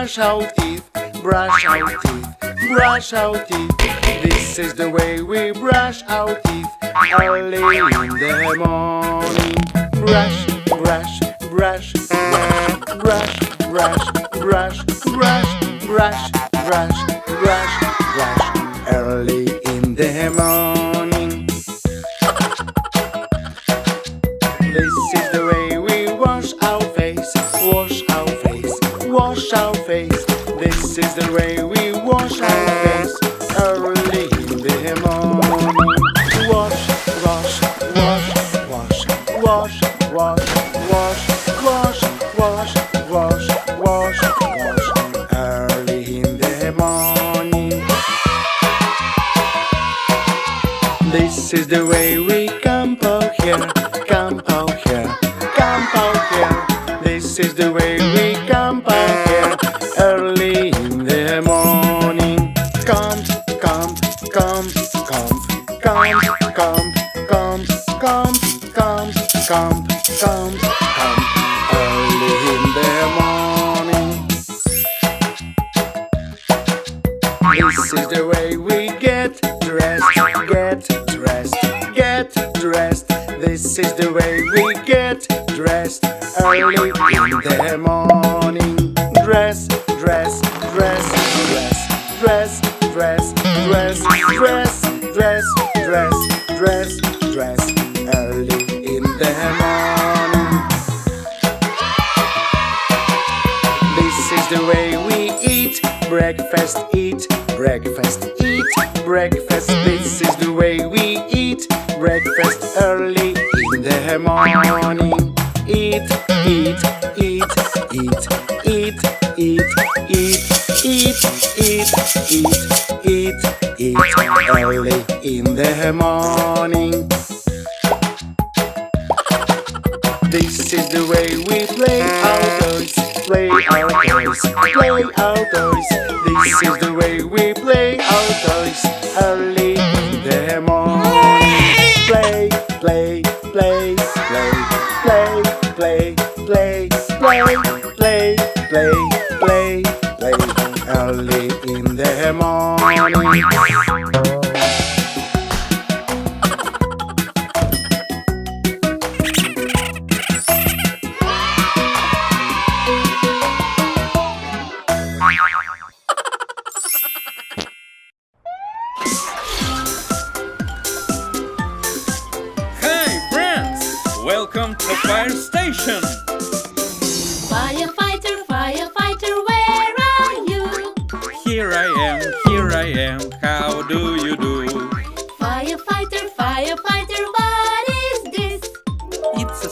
brush our teeth, brush our teeth, brush our teeth. This is the way we brush our teeth early in the morning. Brush, brush, brush, brush, brush, brush, brush, brush, brush, brush, brush, early in the morning. This is the way we wash our face, wash our face, wash our face. This is the way we wash our face early in the morning. Wash, wash, wash, wash, wash, wash, wash, wash, wash, wash, wash, wash, early in the morning. This is the way we comb our hair, comb our hair, comb our hair. This is the way we comb our hair early in the morning. Comb, comb, comb, comb, comb, comb, comb, comb, comb, comb, comb, comb, early in the morning. This is the way we get dressed, get dressed, get dressed. This is the way we get dressed early in the morning. Dress, dress, dress, dress, dress, dress, dress, dress, dress, dress, dress, dress, early in the morning. This is the way we eat breakfast, eat breakfast, eat breakfast. This is the way we eat breakfast early in the morning. Eat, eat, eat, eat, eat, eat, eat, eat, eat, eat, eat, eat, early in the morning. This is the way we play our toys, play our toys, play our toys. This is the way we play our toys early in the morning. Play, play, play, play, play, play, play, play, play, play, play, play, early in the morning. Hi friends! Welcome to the fire station! Firefighter, firefighter, where are you? Here I am, how do you do? Firefighter, firefighter, what is this? It's a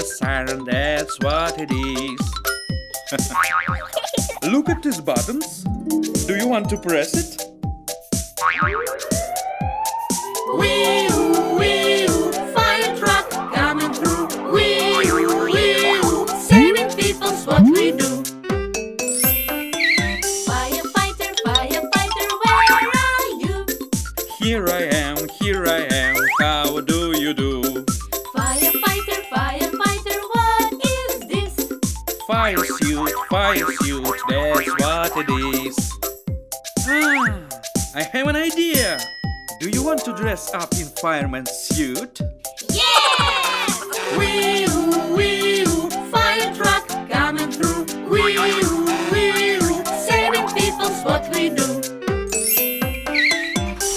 siren, that's what it is. Look at these buttons. Do you want to press it? Wee-oo, wee-oo, fire truck coming through. Wee-oo, wee-oo, saving people's what we do. Firefighter, firefighter, where are you? Here I am, how do you do? Firefighter, firefighter, what is this? Fire suit, that's what it is. I have an idea. Do you want to dress up in fireman's suit? Yeah! Wee-oo, wee-oo, fire truck coming through. Wee-oo, wee-oo, saving people's what we do.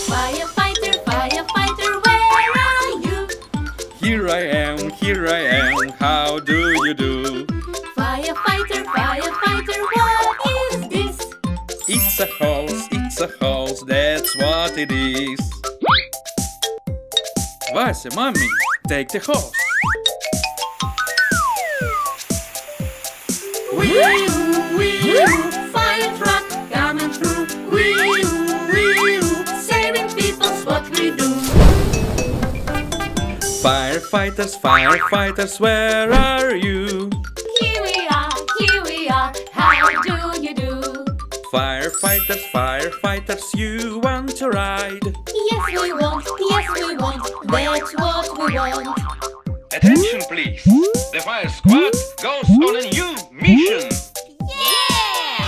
Firefighter, firefighter, where are you? Here I am, how do you do? Firefighter, firefighter, what is this? It's a hose, that's what it is. Вася, mommy, take the hose. Wee-oo, wee-oo, fire truck coming through. Wee-oo, wee-oo, saving people's what we do. Firefighters, where are you? Here we are, how do you do? Firefighters, you want to ride? Yes we want, that's what we want. Attention please, the fire squad goes on a new mission. Yeah!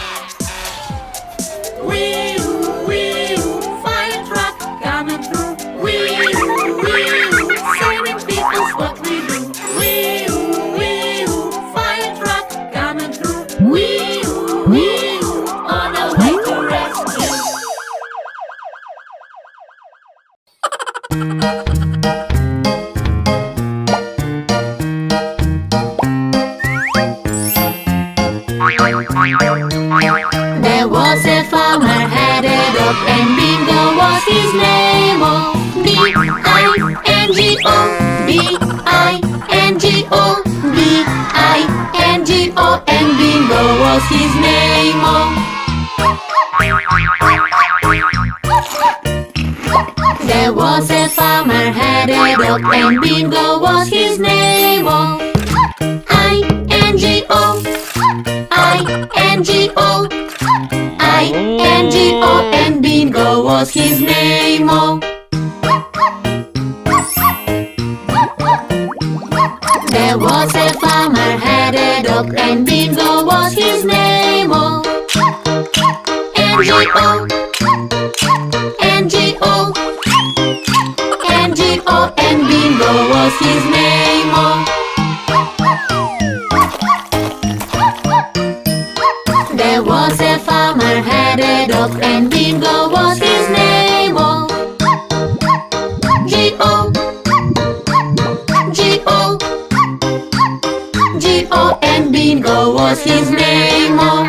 Wee-oo, wee-oo, fire truck coming through. Wee-oo, wee-oo, saving people's what we do. Wee-oo, wee-oo, fire truck coming through. Wee-oo, wee-oo, on our way to rescue. There was a farmer had a dog and Bingo was his name. Oh, B-I-N-G-O, B-I-N-G-O, B-I-N-G-O, and Bingo was his name. Oh. There was a farmer had a dog and Bingo was his name. Oh, I-N-G-O, I-N-G-O, I-N-G-O, and Bingo was his name. Oh. There was a farmer had a dog and Bingo was his name. Oh. N-G-O, N-G-O, N-G-O, and Bingo was his name. Oh. There was a farmer had a dog and Bingo was his name. Oh. G-O, G-O, G-O, and Bingo was his name. Oh.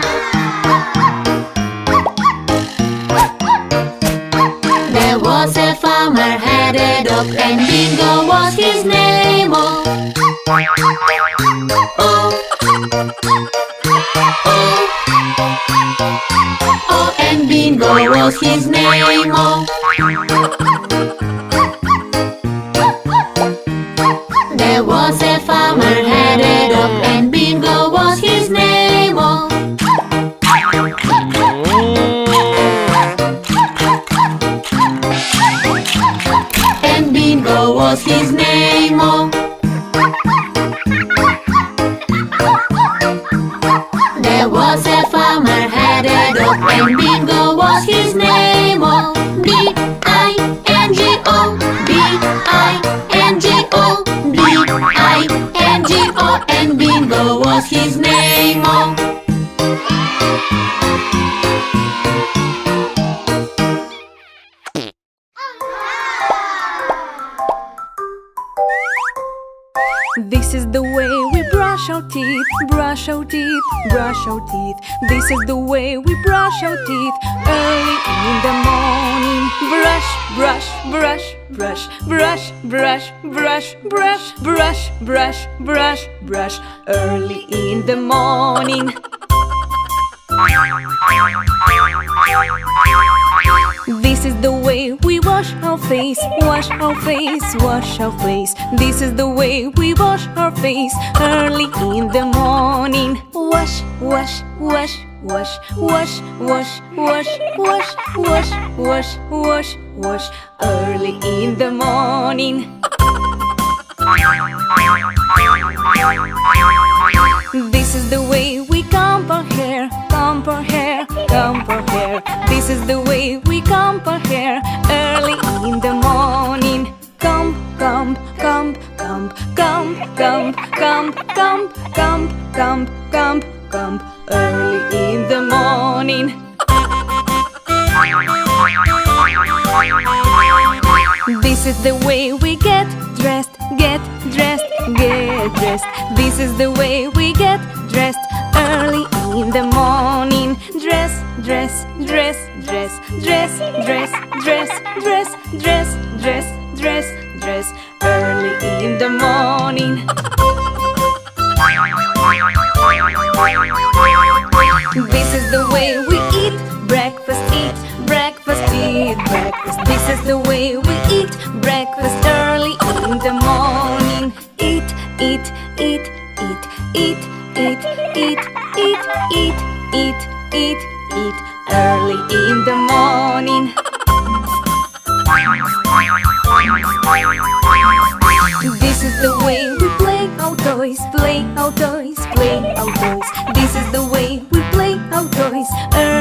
There was a farmer had a dog and Bingo was his name. Oh. Oh. Oh, and Bingo was his name. Oh. There was a farmer had a dog and Bingo was his name. Oh. And Bingo was his name. Oh. There was a farmer had a dog and Bingo was his name. Oh, B-I-N-G-O, B-I-N-G-O, B-I-N-G-O, and Bingo was his name. Oh. This is the way we brush our teeth, brush our teeth, brush our teeth. This is the way we brush our teeth early in the morning. Brush, brush, brush, brush, brush, brush, brush, brush, brush, brush, brush, brush, early in the morning. This is the way we wash our face, wash our face, wash our face. This is the way we wash our face early in the morning. Wash, wash, wash, wash, wash, wash, wash, wash, wash, wash, wash, wash, early in the morning. This is the way we comb our hair, comb our hair, comb our hair. This is the way we comb our hair early in the morning. Comb, comb, comb, comb, comb, comb, comb, comb, comb, comb, comb, comb, early in the morning. This is the way we get dressed, get dressed, get dressed. This is the way we get dressed early in the morning. Dress, dress, dress, dress, dress, dress, dress, dress, dress, dress, dress, dress, early in the morning. This is the way we eat breakfast, eat breakfast, eat breakfast. This is the way we eat breakfast early in the morning. Eat, eat, eat, eat, eat, eat, eat, eat, eat, eat, eat, eat, early in the morning. This is the way we play our toys, play our toys, play our toys. This is the way we play our toys early